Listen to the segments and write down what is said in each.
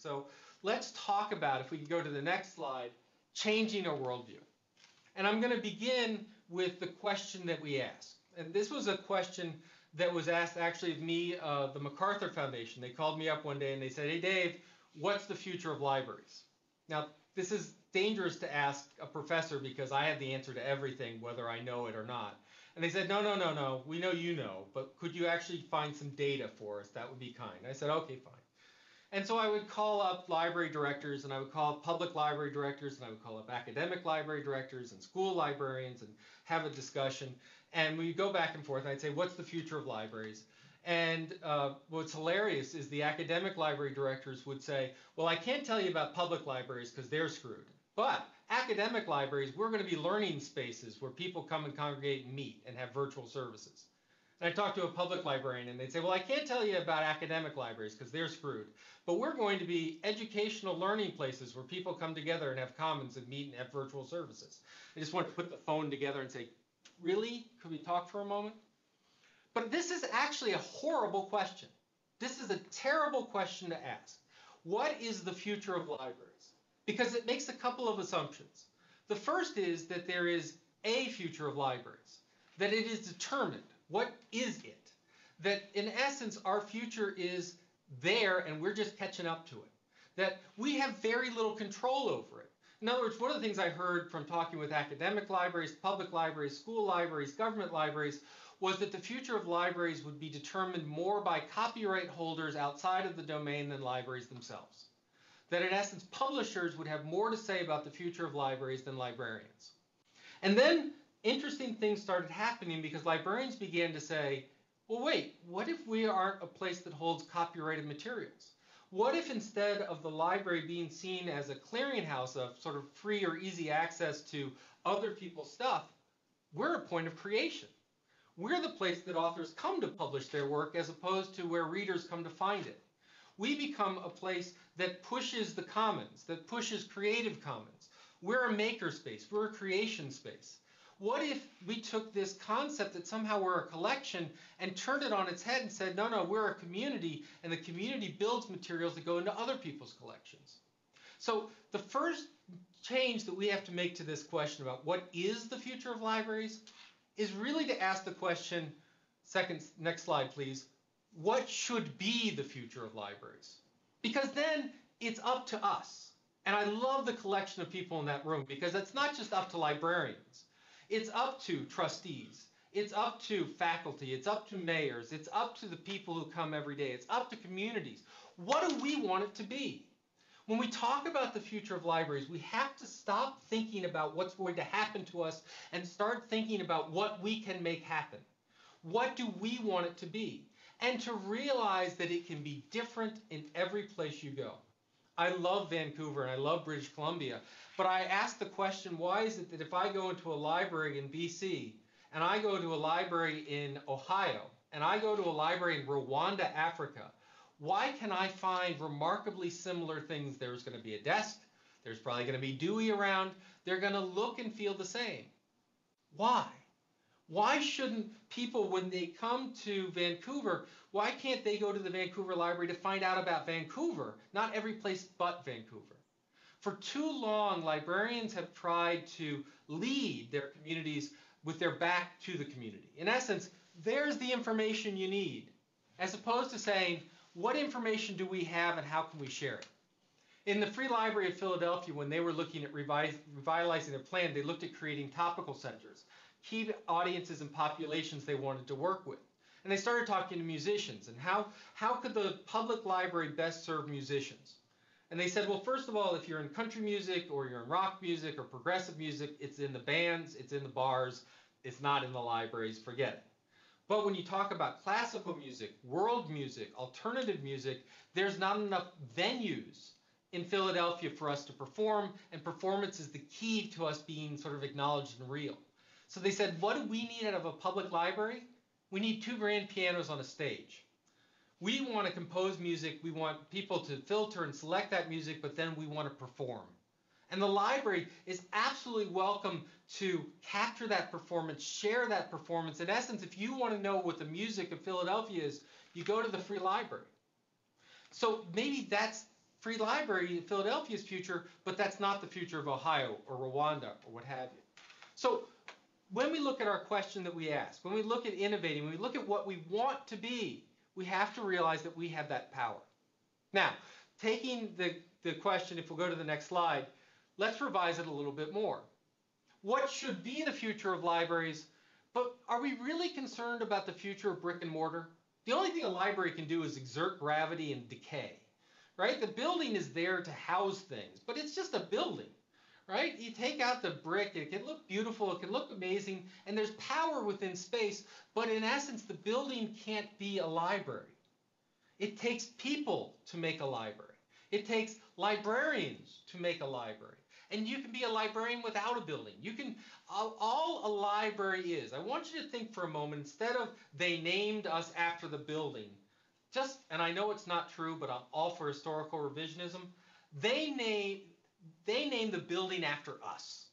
So let's talk about, if we can go to the next slide, changing our worldview. And I'm going to begin with the question that we asked. And this was a question that was asked actually of me, the MacArthur Foundation. They called me up one day and they said, hey, Dave, what's the future of libraries? Now, this is dangerous to ask a professor because I have the answer to everything, whether I know it or not. And they said, no, we know you know, but could you actually find some data for us? That would be kind. I said, okay, fine. And so I would call up library directors, and I would call up public library directors, and I would call up academic library directors and school librarians and have a discussion. And we go back and forth, and I'd say, what's the future of libraries? And what's hilarious is the academic library directors would say, well, I can't tell you about public libraries because they're screwed. But academic libraries, we're going to be learning spaces where people come and congregate and meet and have virtual services. And I talked to a public librarian and they'd say, well, I can't tell you about academic libraries because they're screwed. But we're going to be educational learning places where people come together and have commons and meet and have virtual services. I just want to put the phone together and say, really? Could we talk for a moment? But this is actually a horrible question. This is a terrible question to ask. What is the future of libraries? Because it makes a couple of assumptions. The first is that there is a future of libraries, that it is determined. What is it? That in essence, our future is there and we're just catching up to it. That we have very little control over it. In other words, one of the things I heard from talking with academic libraries, public libraries, school libraries, government libraries, was that the future of libraries would be determined more by copyright holders outside of the domain than libraries themselves. That in essence, publishers would have more to say about the future of libraries than librarians. And then interesting things started happening because librarians began to say, well, wait, what if we aren't a place that holds copyrighted materials? What if instead of the library being seen as a clearinghouse of sort of free or easy access to other people's stuff, we're a point of creation. We're the place that authors come to publish their work as opposed to where readers come to find it. We become a place that pushes the commons, that pushes Creative Commons. We're a maker space. We're a creation space. What if we took this concept that somehow we're a collection and turned it on its head and said, no, we're a community, and the community builds materials that go into other people's collections? So the first change that we have to make to this question about what is the future of libraries is really to ask the question, next slide, please, what should be the future of libraries? Because then it's up to us. And I love the collection of people in that room because it's not just up to librarians. It's up to trustees. It's up to faculty. It's up to mayors. It's up to the people who come every day. It's up to communities. What do we want it to be? When we talk about the future of libraries, we have to stop thinking about what's going to happen to us and start thinking about what we can make happen. What do we want it to be? And to realize that it can be different in every place you go. I love Vancouver and I love British Columbia, but I ask the question, why is it that if I go into a library in BC, and I go to a library in Ohio, and I go to a library in Rwanda, Africa, why can I find remarkably similar things? There's going to be a desk, there's probably going to be Dewey around, they're going to look and feel the same. Why? Why shouldn't people, when they come to Vancouver, why can't they go to the Vancouver Library to find out about Vancouver, not every place but Vancouver? For too long, librarians have tried to lead their communities with their back to the community. In essence, there's the information you need, as opposed to saying, what information do we have and how can we share it? In the Free Library of Philadelphia, when they were looking at revitalizing their plan, they looked at creating topical centers, key audiences and populations they wanted to work with. And they started talking to musicians and how could the public library best serve musicians? And they said, well, first of all, if you're in country music or you're in rock music or progressive music, it's in the bands, it's in the bars, it's not in the libraries, forget it. But when you talk about classical music, world music, alternative music, there's not enough venues in Philadelphia for us to perform, and performance is the key to us being sort of acknowledged and real. So they said, what do we need out of a public library? We need 2 grand pianos on a stage. We want to compose music, we want people to filter and select that music, but then we want to perform. And the library is absolutely welcome to capture that performance, share that performance. In essence, if you want to know what the music of Philadelphia is, you go to the Free Library. So maybe that's free library in Philadelphia's future, but that's not the future of Ohio or Rwanda or what have you. So when we look at our question that we ask, when we look at innovating, when we look at what we want to be, we have to realize that we have that power. Now, taking the question, if we'll go to the next slide, let's revise it a little bit more. What should be the future of libraries, but are we really concerned about the future of brick and mortar? The only thing a library can do is exert gravity and decay, right? The building is there to house things, but it's just a building, right? You take out the brick, it can look beautiful, it can look amazing, and there's power within space, but in essence, the building can't be a library. It takes people to make a library. It takes librarians to make a library. And you can be a librarian without a building. You can, all a library is, I want you to think for a moment, instead of they named us after the building, just, and I know it's not true, but I'm all for historical revisionism, they name the building after us,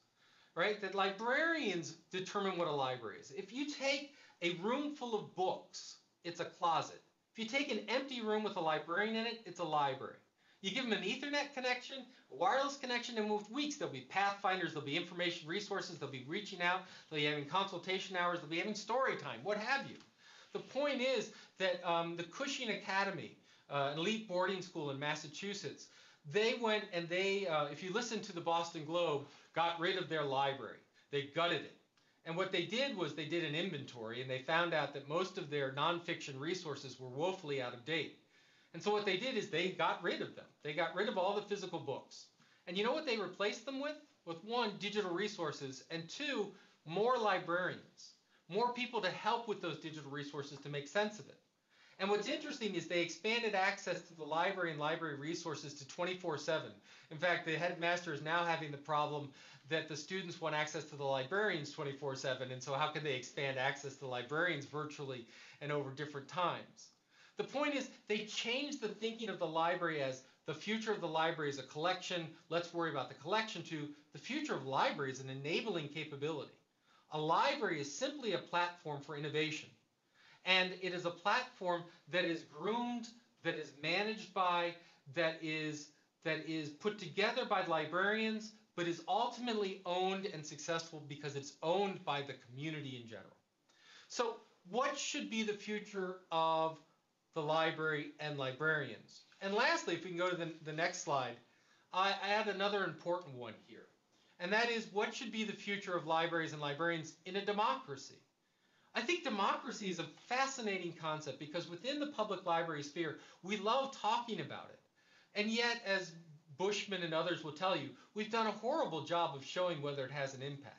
right? That librarians determine what a library is. If you take a room full of books, it's a closet. If you take an empty room with a librarian in it, it's a library. You give them an Ethernet connection, a wireless connection, and within weeks there'll be pathfinders, there'll be information resources, they'll be reaching out, they'll be having consultation hours, they'll be having story time, what have you. The point is that the Cushing Academy, an elite boarding school in Massachusetts, they went and they, if you listen to the Boston Globe, got rid of their library. They gutted it. And what they did was they did an inventory, and they found out that most of their nonfiction resources were woefully out of date. And so what they did is they got rid of them. They got rid of all the physical books. And you know what they replaced them with? With one, digital resources, and two, more librarians. More people to help with those digital resources to make sense of it. And what's interesting is they expanded access to the library and library resources to 24/7. In fact, the headmaster is now having the problem that the students want access to the librarians 24/7, and so how can they expand access to the librarians virtually and over different times? The point is they changed the thinking of the library as the future of the library is a collection, let's worry about the collection, to the future of library is an enabling capability. A library is simply a platform for innovation. And it is a platform that is groomed, that is managed by, that is put together by librarians, but is ultimately owned and successful because it's owned by the community in general. So what should be the future of the library and librarians? And lastly, if we can go to the next slide, I add another important one here. And that is, what should be the future of libraries and librarians in a democracy? I think democracy is a fascinating concept because within the public library sphere, we love talking about it. And yet, as Bushman and others will tell you, we've done a horrible job of showing whether it has an impact.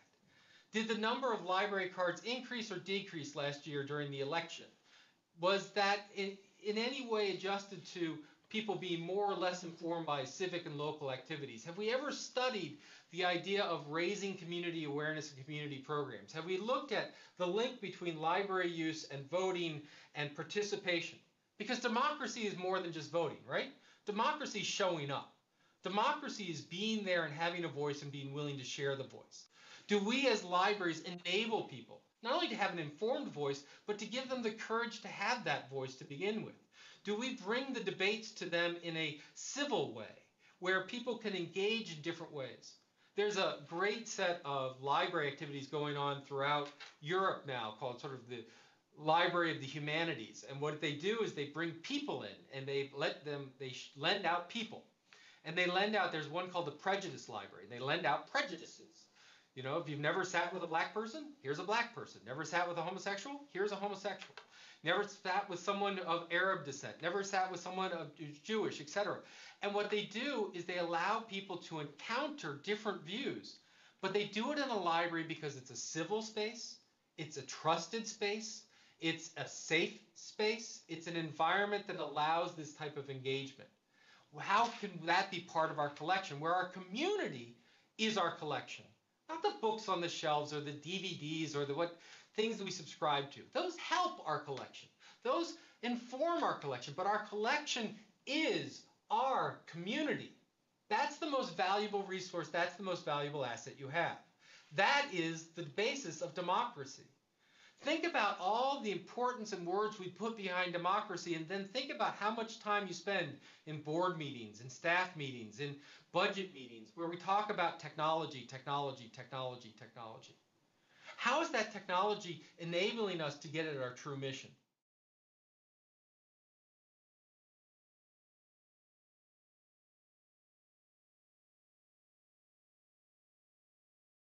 Did the number of library cards increase or decrease last year during the election? Was that in any way adjusted to people being more or less informed by civic and local activities? Have we ever studied the idea of raising community awareness and community programs? Have we looked at the link between library use and voting and participation? Because democracy is more than just voting, right? Democracy is showing up. Democracy is being there and having a voice and being willing to share the voice. Do we as libraries enable people not only to have an informed voice, but to give them the courage to have that voice to begin with? Do we bring the debates to them in a civil way where people can engage in different ways? There's a great set of library activities going on throughout Europe now called sort of the Library of the Humanities. And what they do is they bring people in and they lend out people. And they lend out, there's one called the Prejudice Library. They lend out prejudices. You know, if you've never sat with a black person, here's a black person. Never sat with a homosexual, here's a homosexual. Never sat with someone of Arab descent, never sat with someone of Jewish, etc. And what they do is they allow people to encounter different views, but they do it in a library because it's a civil space, it's a trusted space, it's a safe space, it's an environment that allows this type of engagement. How can that be part of our collection, where our community is our collection? Not the books on the shelves or the DVDs or the things that we subscribe to. Those help our collection. Those inform our collection. But our collection is our community. That's the most valuable resource. That's the most valuable asset you have. That is the basis of democracy. Think about all the importance and words we put behind democracy, and then think about how much time you spend in board meetings, in staff meetings, in budget meetings, where we talk about technology, technology, technology, technology. How is that technology enabling us to get at our true mission?